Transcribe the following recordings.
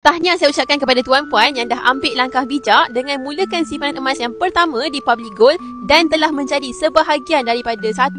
Tahniah saya ucapkan kepada tuan puan yang dah ambil langkah bijak dengan mulakan simpanan emas yang pertama di Public Gold dan telah menjadi sebahagian daripada 1.5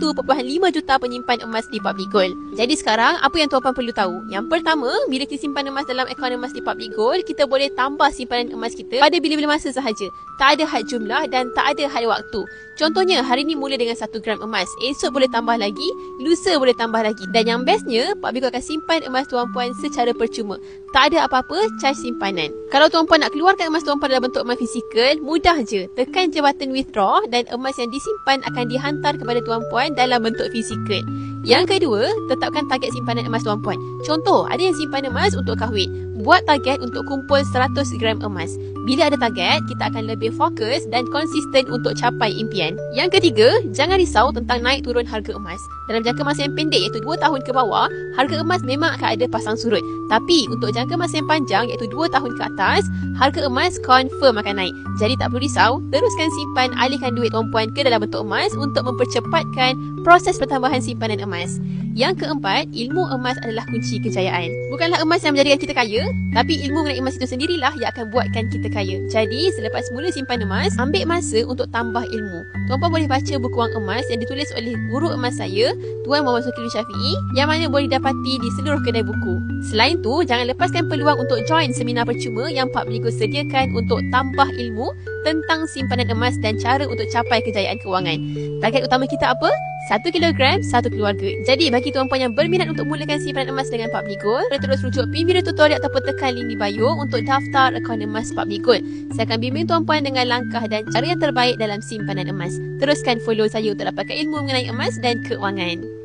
juta penyimpan emas di Public Gold. Jadi sekarang, apa yang tuan puan perlu tahu? Yang pertama, bila kita simpan emas dalam akaun emas di Public Gold, kita boleh tambah simpanan emas kita pada bila-bila masa sahaja. Tak ada had jumlah dan tak ada had waktu. Contohnya, hari ni mula dengan 1 gram emas. Esok boleh tambah lagi, lusa boleh tambah lagi. Dan yang bestnya, Public Gold akan simpan emas tuan puan secara percuma. Tak ada apa-apa charge simpanan. Kalau tuan puan nak keluarkan emas tuan puan dalam bentuk emas fizikal, mudah je. Tekan je button withdraw dan emas yang disimpan akan dihantar kepada tuan puan dalam bentuk fizikal. Yang kedua, tetapkan target simpanan emas tuan puan. Contoh, ada yang simpan emas untuk kahwin. Buat target untuk kumpul 100 gram emas. Bila ada target, kita akan lebih fokus dan konsisten untuk capai impian. Yang ketiga, jangan risau tentang naik turun harga emas. Dalam jangka masa yang pendek iaitu 2 tahun ke bawah, harga emas memang akan ada pasang surut. Tapi untuk jangka masa yang panjang iaitu 2 tahun ke atas, harga emas confirm akan naik. Jadi tak perlu risau, teruskan simpan, alihkan duit tuan puan ke dalam bentuk emas untuk mempercepatkan proses pertambahan simpanan emas. Yang keempat, ilmu emas adalah kunci kejayaan. Bukanlah emas yang menjadikan kita kaya, tapi ilmu mengenai emas itu sendirilah yang akan buatkan kita kaya. Jadi, selepas mula simpan emas, ambil masa untuk tambah ilmu. Tuan puan boleh baca buku wang emas yang ditulis oleh guru emas saya, Tuan Muhammad Zulkifli Syafiee, yang mana boleh didapati di seluruh kedai buku. Selain tu, jangan lepaskan peluang untuk join seminar percuma yang Public Gold sediakan untuk tambah ilmu tentang simpanan emas dan cara untuk capai kejayaan kewangan. Target utama kita apa? 1 kilogram, 1 keluarga. Jadi bagi tuan puan yang berminat untuk mulakan simpanan emas dengan Public Gold, terus rujuk pin video tutorial ataupun tekan link di bio untuk daftar akaun emas Public Gold. Saya akan bimbing tuan puan dengan langkah dan cara yang terbaik dalam simpanan emas. Teruskan follow saya untuk dapatkan ilmu mengenai emas dan keuangan.